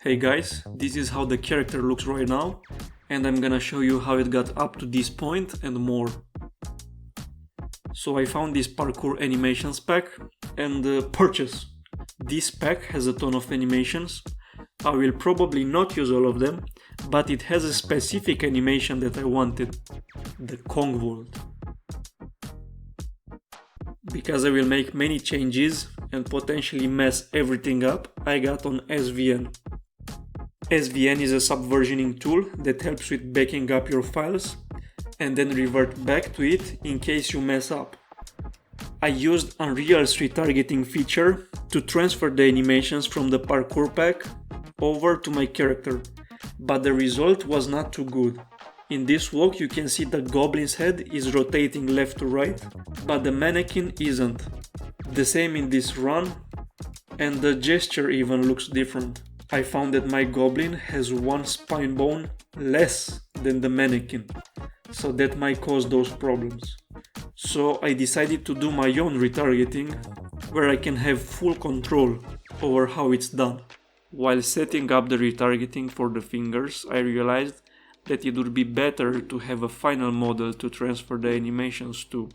Hey guys, this is how the character looks right now, and I'm gonna show you how it got up to this point and more. So I found this Parkour animations pack and purchase. This pack has a ton of animations. I will probably not use all of them, but it has a specific animation that I wanted, the Kong Vault. Because I will make many changes and potentially mess everything up, I got on SVN. SVN is a subversioning tool that helps with backing up your files and then revert back to it in case you mess up. I used Unreal's retargeting feature to transfer the animations from the Parkour pack over to my character, but the result was not too good. In this walk you can see the goblin's head is rotating left to right, but the mannequin isn't. The same in this run, and the gesture even looks different. I found that my goblin has one spine bone less than the mannequin, so that might cause those problems. So I decided to do my own retargeting, where I can have full control over how it's done. While setting up the retargeting for the fingers, I realized that it would be better to have a final model to transfer the animations to.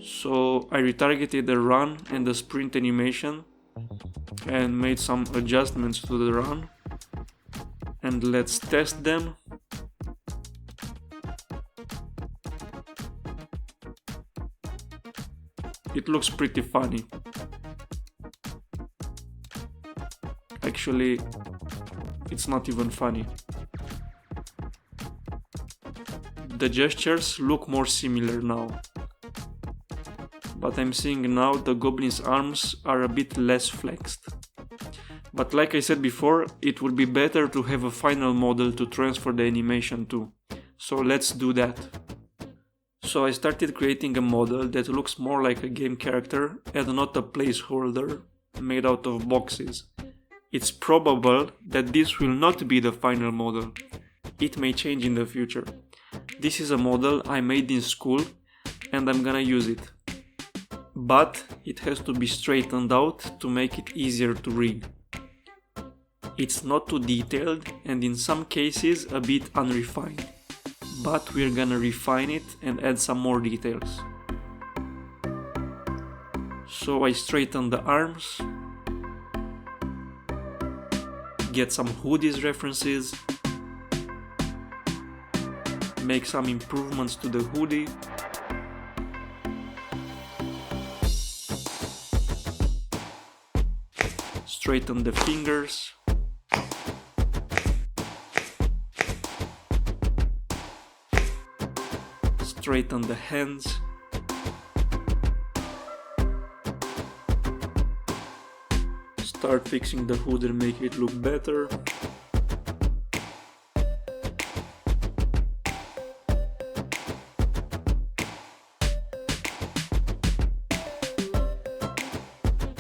So I retargeted the run and the sprint animation and made some adjustments to the run, and let's test them. It looks pretty funny. Actually, it's not even funny. The gestures look more similar now. But I'm seeing now the goblin's arms are a bit less flexed. But like I said before, it would be better to have a final model to transfer the animation to. So let's do that. So I started creating a model that looks more like a game character and not a placeholder made out of boxes. It's probable that this will not be the final model. It may change in the future. This is a model I made in school and I'm gonna use it. But it has to be straightened out to make it easier to read. It's not too detailed and in some cases a bit unrefined, but we're gonna refine it and add some more details. So I straighten the arms, get some hoodies references, make some improvements to the hoodie, straighten the fingers, straighten the hands, start fixing the hood and make it look better.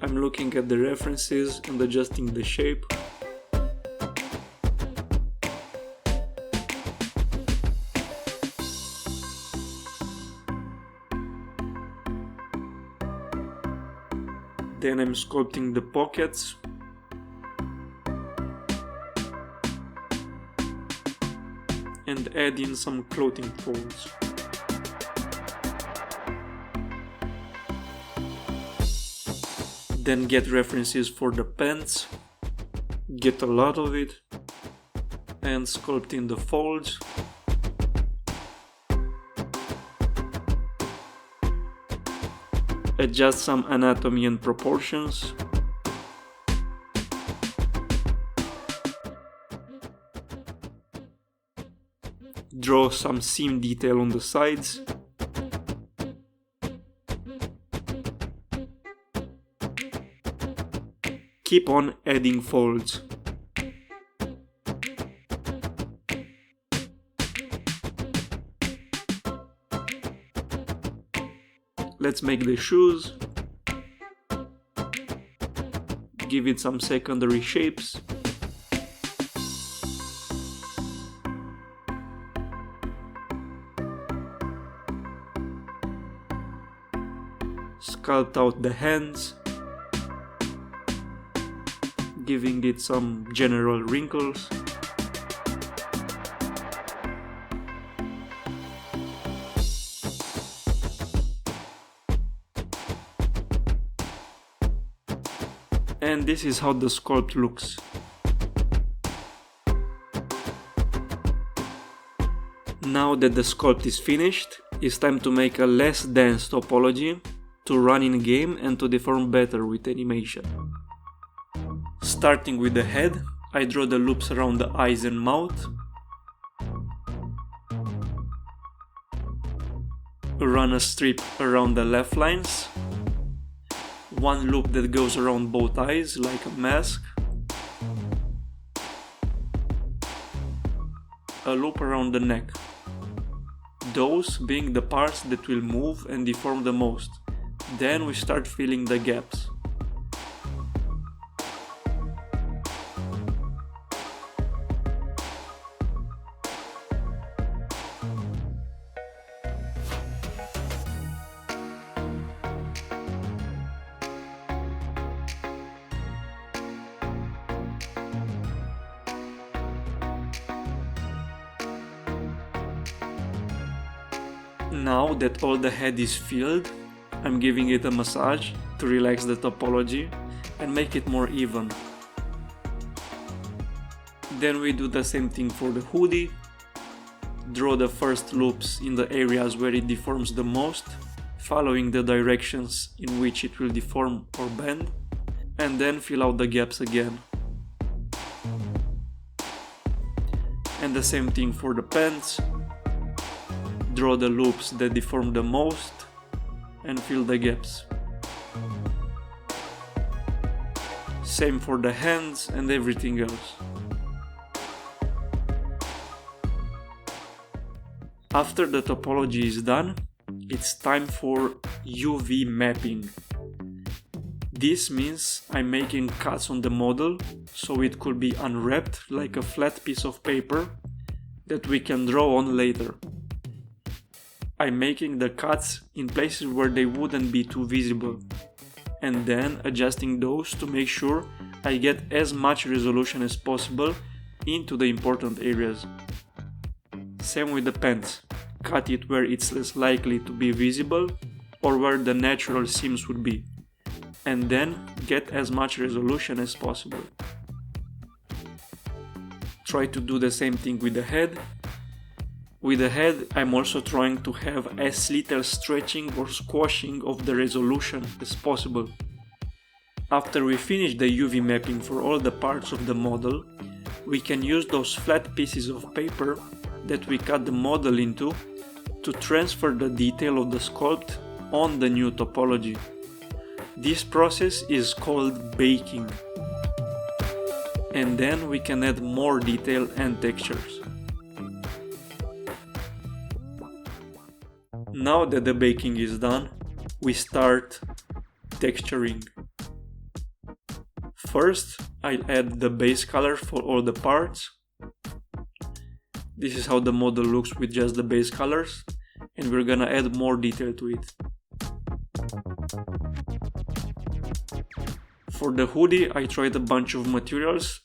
I'm looking at the references and adjusting the shape. Then I'm sculpting the pockets. And add in some clothing folds. Then get references for the pants, get a lot of it, and sculpt in the folds. Adjust some anatomy and proportions. Draw some seam detail on the sides. Keep on adding folds. Let's make the shoes. Give it some secondary shapes. Sculpt out the hands. giving it some general wrinkles. And this is how the sculpt looks. Now that the sculpt is finished, it's time to make a less dense topology to run in game and to deform better with animation. Starting with the head, I draw the loops around the eyes and mouth. Run a strip around the left lines. One loop that goes around both eyes like a mask. A loop around the neck. Those being the parts that will move and deform the most. Then we start filling the gaps. Now that all the head is filled, I'm giving it a massage to relax the topology and make it more even. Then we do the same thing for the hoodie. Draw the first loops in the areas where it deforms the most, following the directions in which it will deform or bend, and then fill out the gaps again. And the same thing for the pants. Draw the loops that deform the most and fill the gaps. Same for the hands and everything else. After the topology is done, it's time for UV mapping. This means I'm making cuts on the model so it could be unwrapped like a flat piece of paper that we can draw on later. I'm making the cuts in places where they wouldn't be too visible, and then adjusting those to make sure I get as much resolution as possible into the important areas. Same with the pants, cut it where it's less likely to be visible or where the natural seams would be, and then get as much resolution as possible. Try to do the same thing with the head. With the head, I'm also trying to have as little stretching or squashing of the resolution as possible. After we finish the UV mapping for all the parts of the model, we can use those flat pieces of paper that we cut the model into to transfer the detail of the sculpt on the new topology. This process is called baking. And then we can add more detail and textures. Now that the baking is done, we start texturing. First, I'll add the base color for all the parts. This is how the model looks with just the base colors, and we're gonna add more detail to it. For the hoodie, I tried a bunch of materials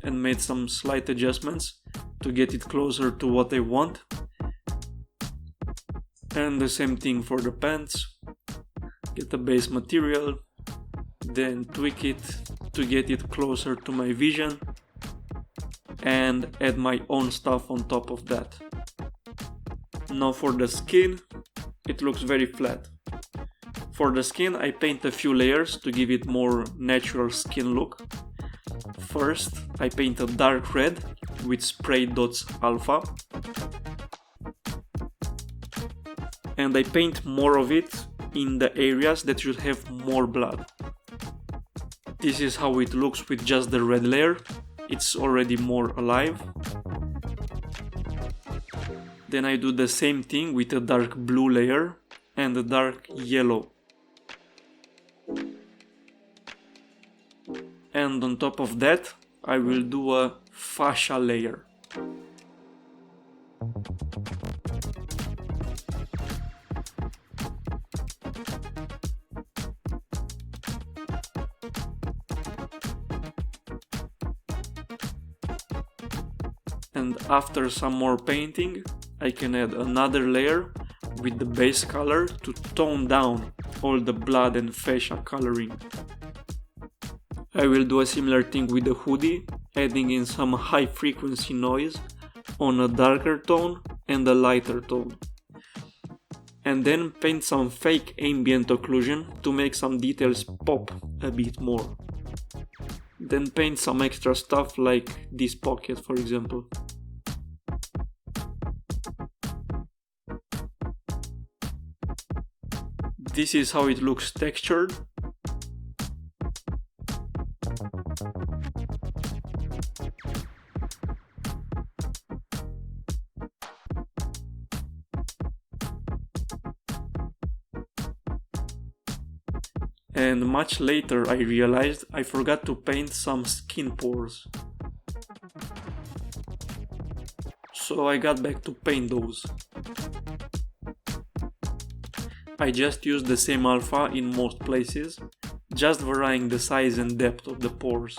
and made some slight adjustments to get it closer to what I want. And the same thing for the pants. Get the base material, then tweak it to get it closer to my vision, and add my own stuff on top of that. Now for the skin, it looks very flat. For the skin, I paint a few layers to give it more natural skin look. First, I paint a dark red with spray dots alpha. And I paint more of it in the areas that should have more blood. This is how it looks with just the red layer. It's already more alive. Then I do the same thing with a dark blue layer and a dark yellow. And on top of that, I will do a fascia layer. And after some more painting, I can add another layer with the base color to tone down all the blood and fascia coloring. I will do a similar thing with the hoodie, adding in some high frequency noise on a darker tone and a lighter tone. And then paint some fake ambient occlusion to make some details pop a bit more. Then paint some extra stuff like this pocket, for example. This is how it looks textured. And much later I realized I forgot to paint some skin pores. So I got back to paint those. I just used the same alpha in most places, just varying the size and depth of the pores.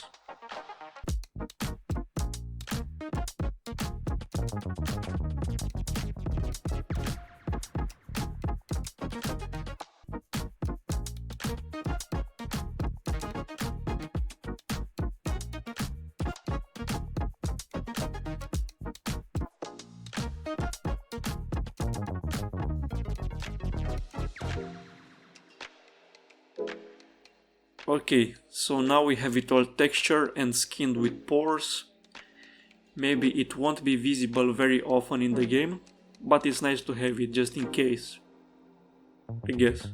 Okay, so now we have it all textured and skinned with pores. Maybe it won't be visible very often in the game, but it's nice to have it just in case, I guess.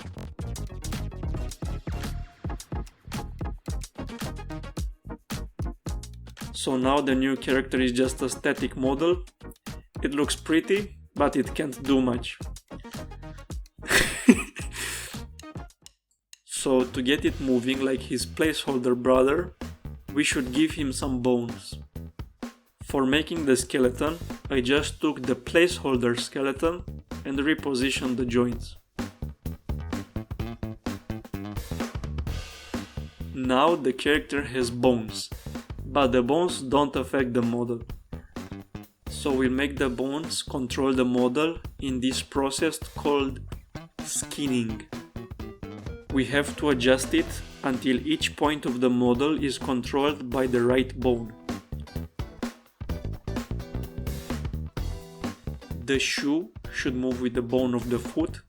So now the new character is just a static model. It looks pretty, but it can't do much. So to get it moving like his placeholder brother, we should give him some bones. For making the skeleton, I just took the placeholder skeleton and repositioned the joints. Now the character has bones, but the bones don't affect the model. So we'll make the bones control the model in this process called skinning. We have to adjust it until each point of the model is controlled by the right bone. The shoe should move with the bone of the foot,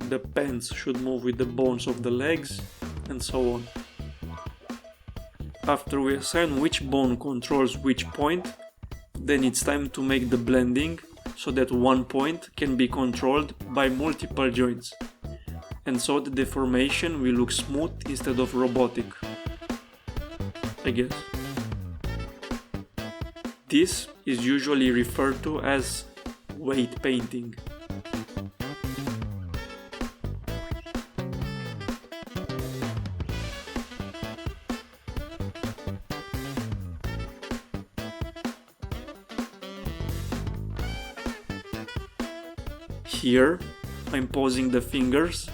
the pants should move with the bones of the legs, and so on. After we assign which bone controls which point, then it's time to make the blending so that one point can be controlled by multiple joints. And so the deformation will look smooth instead of robotic, I guess. This is usually referred to as weight painting. Here, I'm posing the fingers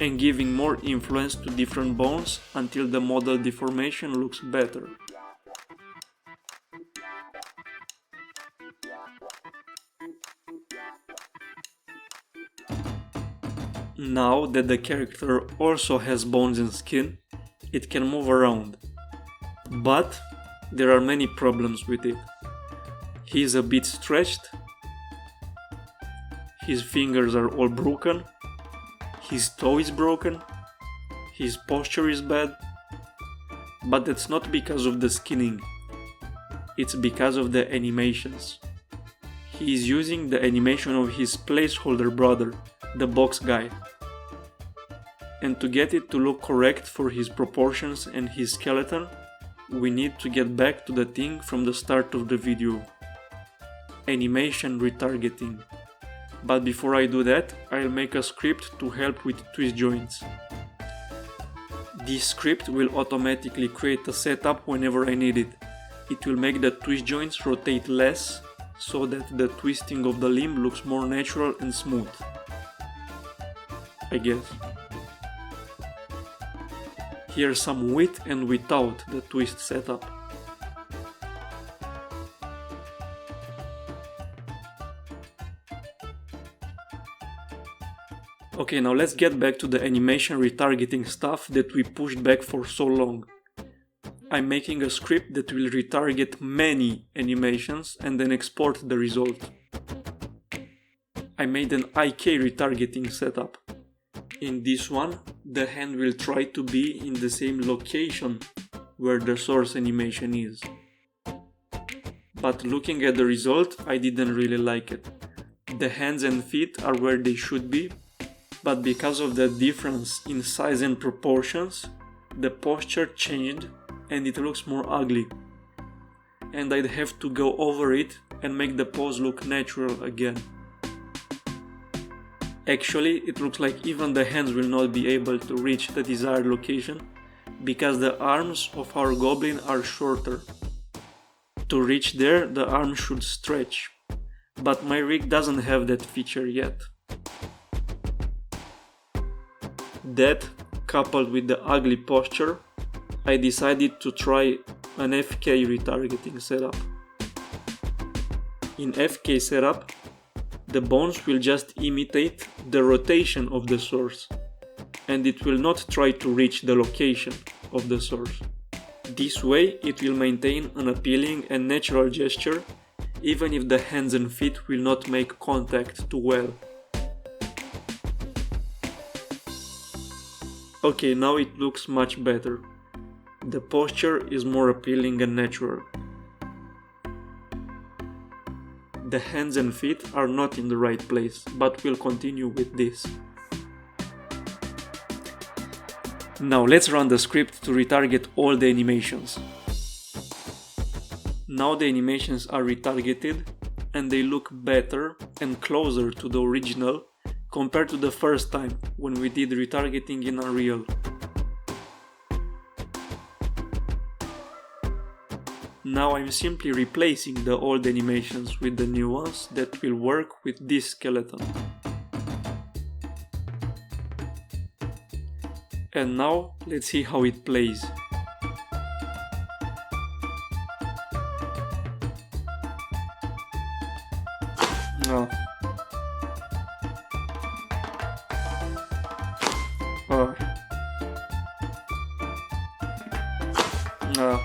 and giving more influence to different bones until the model deformation looks better. Now that the character also has bones and skin, it can move around. But there are many problems with it. He is a bit stretched, his fingers are all broken, his toe is broken, his posture is bad, but that's not because of the skinning, it's because of the animations. He is using the animation of his placeholder brother, the box guy. And to get it to look correct for his proportions and his skeleton, we need to get back to the thing from the start of the video. Animation retargeting. But before I do that, I'll make a script to help with twist joints. This script will automatically create a setup whenever I need it. It will make the twist joints rotate less, so that the twisting of the limb looks more natural and smooth, I guess. Here's some with and without the twist setup. Okay, now let's get back to the animation retargeting stuff that we pushed back for so long. I'm making a script that will retarget many animations and then export the result. I made an IK retargeting setup. In this one, the hand will try to be in the same location where the source animation is. But looking at the result, I didn't really like it. The hands and feet are where they should be, but because of the difference in size and proportions, the posture changed and it looks more ugly. And I'd have to go over it and make the pose look natural again. Actually, it looks like even the hands will not be able to reach the desired location because the arms of our goblin are shorter. To reach there, the arm should stretch, but my rig doesn't have that feature yet. That, coupled with the ugly posture, I decided to try an FK retargeting setup. In FK setup, the bones will just imitate the rotation of the source, and it will not try to reach the location of the source. This way it will maintain an appealing and natural gesture, even if the hands and feet will not make contact too well. Okay, now it looks much better. The posture is more appealing and natural. The hands and feet are not in the right place, but we'll continue with this. Now let's run the script to retarget all the animations. Now the animations are retargeted and they look better and closer to the original compared to the first time when we did retargeting in Unreal. Now I'm simply replacing the old animations with the new ones that will work with this skeleton. And now let's see how it plays. No. Oh. No.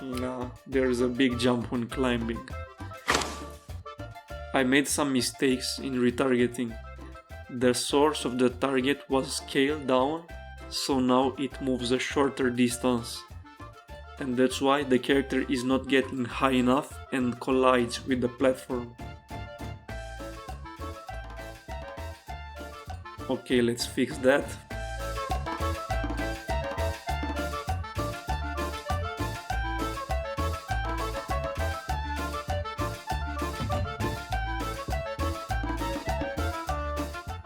No, there's a big jump when climbing. I made some mistakes in retargeting. The source of the target was scaled down, so now it moves a shorter distance. And that's why the character is not getting high enough and collides with the platform. Okay, let's fix that.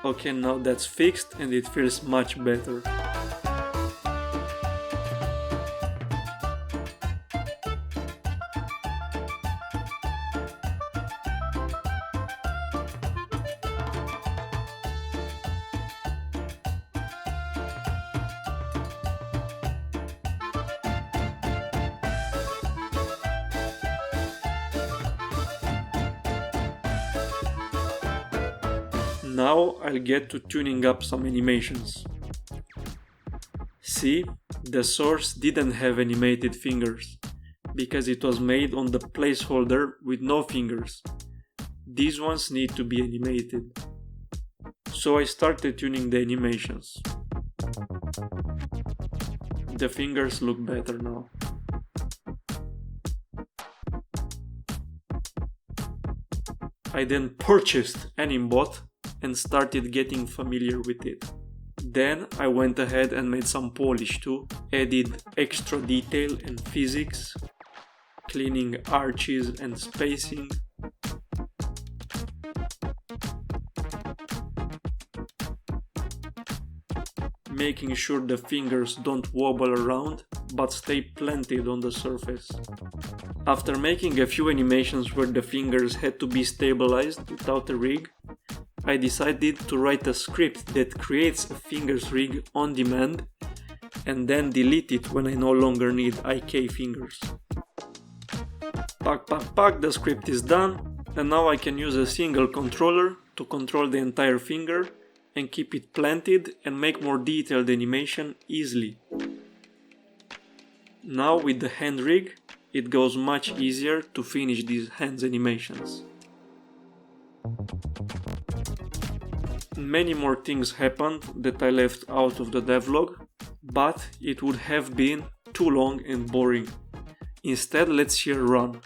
Okay, now that's fixed and it feels much better. Now I'll get to tuning up some animations. See, the source didn't have animated fingers, because it was made on the placeholder with no fingers. These ones need to be animated. So I started tuning the animations. The fingers look better now. I then purchased Animbot and started getting familiar with it. Then I went ahead and made some polish too, added extra detail and physics, cleaning arches and spacing. Making sure the fingers don't wobble around, but stay planted on the surface. After making a few animations where the fingers had to be stabilized without a rig, I decided to write a script that creates a fingers rig on demand and then delete it when I no longer need IK fingers. Pack, the script is done, And now I can use a single controller to control the entire finger and keep it planted and make more detailed animation easily. Now with the hand rig, it goes much easier to finish these hands animations. Many more things happened that I left out of the devlog, but it would have been too long and boring. Instead, let's see a run.